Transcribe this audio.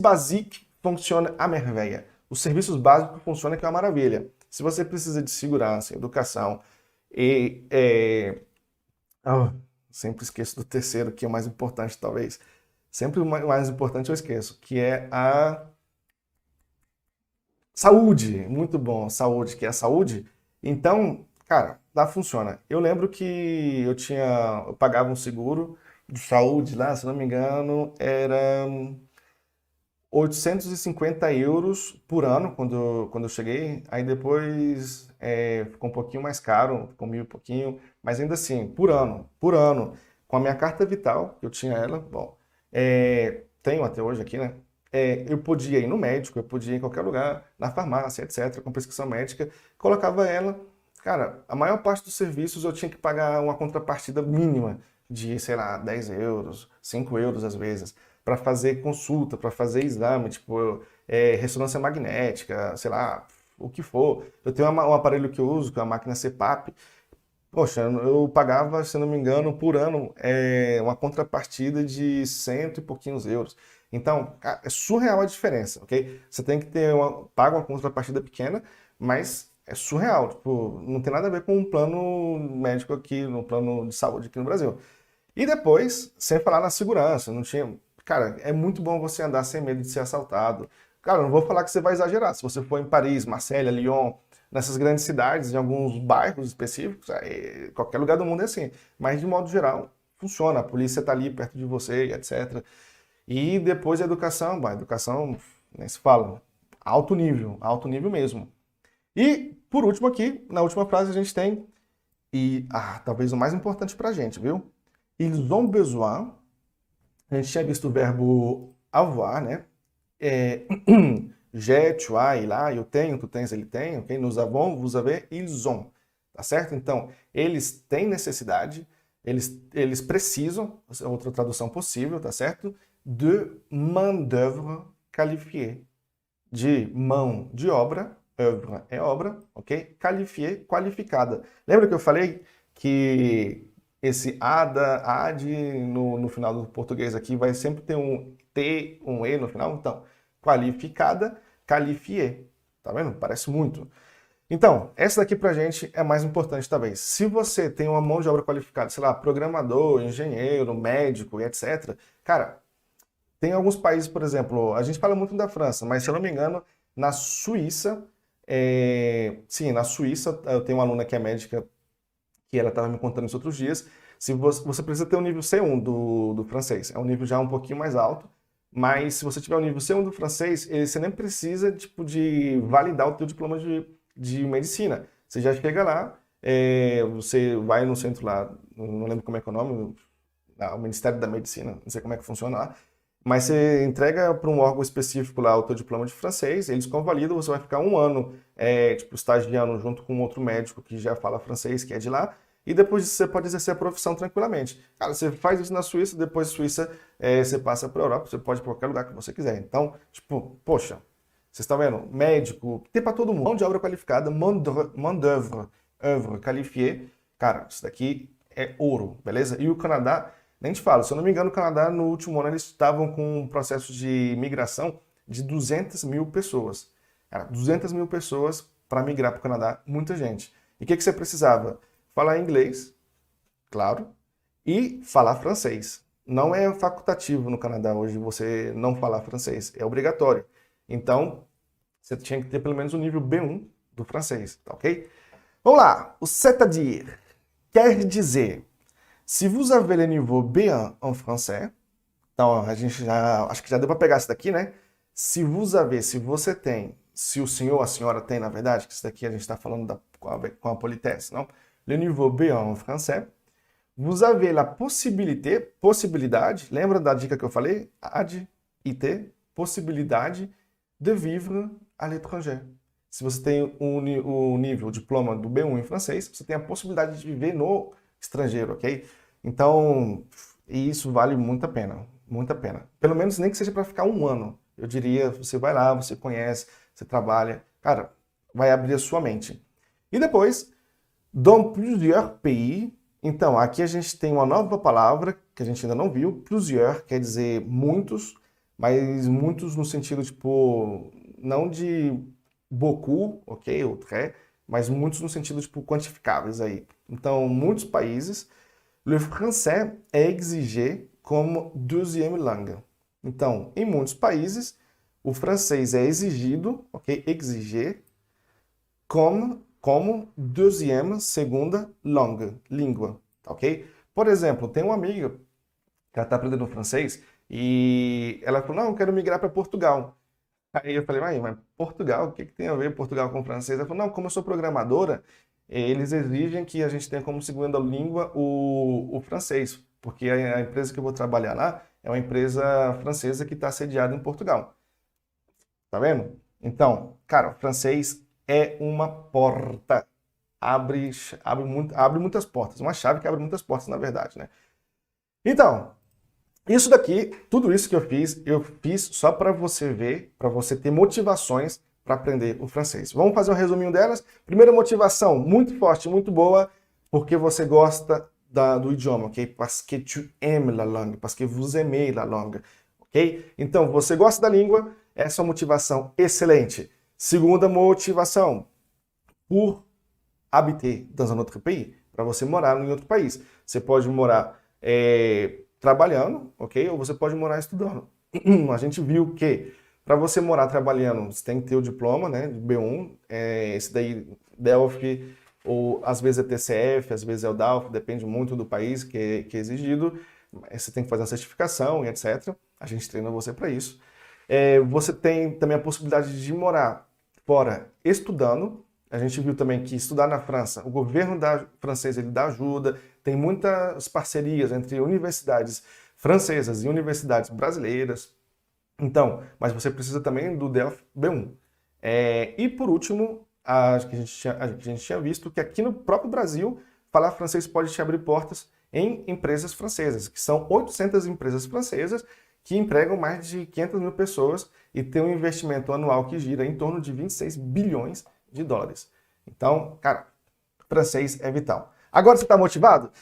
Basique funciona à merveille. Os serviços básicos funcionam que é uma maravilha. Se você precisa de segurança, educação e... sempre esqueço do terceiro, que é o mais importante, talvez. Sempre o mais importante eu esqueço, que é a saúde. Muito bom, saúde, que é a saúde. Então, cara, lá funciona. Eu lembro que eu pagava um seguro de saúde lá, se não me engano, era 850 euros por ano quando eu cheguei. Aí depois ficou um pouquinho mais caro, ficou mil e pouquinho, mas ainda assim, por ano, com a minha carta vital, que eu tinha ela, bom, tenho até hoje aqui, né? Eu podia ir no médico, eu podia ir em qualquer lugar, na farmácia, etc., com prescrição médica, colocava ela. Cara, a maior parte dos serviços eu tinha que pagar uma contrapartida mínima de, sei lá, 10 euros, 5 euros às vezes para fazer consulta, para fazer exame, tipo, ressonância magnética, sei lá, o que for. Eu tenho um aparelho que eu uso, que é a máquina CPAP. Poxa, eu pagava, se não me engano, por ano, uma contrapartida de cento e pouquinhos euros. Então, cara, é surreal a diferença, ok? Você tem que paga uma contrapartida pequena, mas é surreal. Tipo, não tem nada a ver com um plano médico aqui, no plano de saúde aqui no Brasil. E depois, sem falar na segurança, não tinha. Cara, é muito bom você andar sem medo de ser assaltado. Cara, não vou falar que você vai exagerar. Se você for em Paris, Marselha, Lyon, nessas grandes cidades, em alguns bairros específicos, qualquer lugar do mundo é assim. Mas de modo geral, funciona. A polícia está ali perto de você, etc. E depois a educação, nem se fala, alto nível mesmo. E, por último aqui, na última frase a gente tem, talvez o mais importante pra gente, viu? Ils ont besoin. A gente tinha visto o verbo avoir, né? J'ai, tu as, il a, eu tenho, tu tens, ele tem, ok? Nous avons, vous avez, ils ont. Tá certo? Então, eles têm necessidade, eles precisam, outra tradução possível, tá certo? De main-d'œuvre qualifiée. De mão de obra, œuvre é obra, ok? Qualifiée, qualificada. Lembra que eu falei que esse ad no final do português aqui vai sempre ter um T, um E no final? Então, qualificada, qualifié. Tá vendo? Parece muito. Então, essa daqui pra gente é mais importante talvez. Se você tem uma mão de obra qualificada, sei lá, programador, engenheiro, médico e etc., cara, tem alguns países, por exemplo, a gente fala muito da França, mas se eu não me engano, na Suíça, sim, na Suíça, eu tenho uma aluna que é médica, que ela estava me contando isso outros dias, se você precisa ter o nível C1 do francês, é um nível já um pouquinho mais alto, mas se você tiver o nível C1 do francês, você nem precisa tipo, de validar o teu diploma de medicina. Você já chega lá, você vai no centro lá, não lembro como é que é o nome, o Ministério da Medicina, não sei como é que funciona lá, mas você entrega para um órgão específico lá o teu diploma de francês, eles convalidam, você vai ficar um ano tipo, estagiando junto com outro médico que já fala francês, que é de lá, e depois você pode exercer a profissão tranquilamente. Cara, você faz isso na Suíça, depois da Suíça você passa para a Europa, você pode ir para qualquer lugar que você quiser. Então, tipo, poxa, vocês estão vendo? Médico, tem para todo mundo. Mão de obra qualificada, main d'œuvre, œuvre qualifiée. Cara, isso daqui é ouro, beleza? E o Canadá, nem te falo, se eu não me engano, o Canadá no último ano eles estavam com um processo de migração de 200 mil pessoas. Cara, 200 mil pessoas para migrar para o Canadá, muita gente. E o que você precisava? Falar inglês, claro, e falar francês. Não é facultativo no Canadá hoje você não falar francês, é obrigatório. Então, você tinha que ter pelo menos o nível B1 do francês, tá ok? Vamos lá, o c'est-à-dire quer dizer, se vous avez le niveau B1 en français, então a gente já, acho que já deu para pegar isso daqui, né? Se vous avez, se você tem, se o senhor, a senhora tem, na verdade, que isso daqui a gente está falando com a politesse, não? Le niveau B1 en français, vous avez la possibilidade, lembra da dica que eu falei? Ad-IT, possibilidade de vivre à l'étranger. Se você tem o nível, o diploma do B1 em francês, você tem a possibilidade de viver no estrangeiro, ok? Então, isso vale muito a pena, muito a pena. Pelo menos nem que seja para ficar um ano. Eu diria, você vai lá, você conhece, você trabalha, cara, vai abrir a sua mente. E depois, dans plusieurs pays. Então, aqui a gente tem uma nova palavra que a gente ainda não viu. Plusieurs quer dizer muitos, mas muitos no sentido, tipo, não de beaucoup, ok, ou très, mas muitos no sentido, tipo, quantificáveis aí. Então, muitos países, le français é exigé como deuxième langue. Então, em muitos países, o francês é exigido, ok, exigé, como deuxième, segunda langue, língua, ok? Por exemplo, tem uma amiga que ela está aprendendo francês e ela falou, não, eu quero migrar para Portugal. Aí eu falei, mas Portugal, o que tem a ver Portugal com francês? Ela falou, não, como eu sou programadora, eles exigem que a gente tenha como segunda língua o francês, porque a empresa que eu vou trabalhar lá é uma empresa francesa que está sediada em Portugal. Tá vendo? Então, cara, o francês é uma porta. Abre muitas portas. Uma chave que abre muitas portas, na verdade, né? Então, isso daqui, tudo isso que eu fiz só para você ver, para você ter motivações para aprender o francês. Vamos fazer um resuminho delas. Primeira motivação, muito forte, muito boa, porque você gosta do idioma, ok? Parce que tu aimes la langue, parce que vous aimez la langue, ok? Então, você gosta da língua, essa é uma motivação excelente. Segunda motivação, por habiter dans un autre pays, para você morar em outro país. Você pode morar trabalhando, ok? Ou você pode morar estudando. A gente viu que para você morar trabalhando, você tem que ter o diploma, né, de B1, esse daí, DELF, ou às vezes é TCF, às vezes é o DALF, depende muito do país que é exigido. Você tem que fazer uma certificação e etc. A gente treina você para isso. Você tem também a possibilidade de morar fora estudando. A gente viu também que estudar na França, o governo francês ele dá ajuda, tem muitas parcerias entre universidades francesas e universidades brasileiras. Então, mas você precisa também do DELF B1. E por último, a gente tinha visto que aqui no próprio Brasil, falar francês pode te abrir portas em empresas francesas, que são 800 empresas francesas que empregam mais de 500 mil pessoas e tem um investimento anual que gira em torno de 26 bilhões de dólares. Então, cara, francês é vital. Agora você está motivado?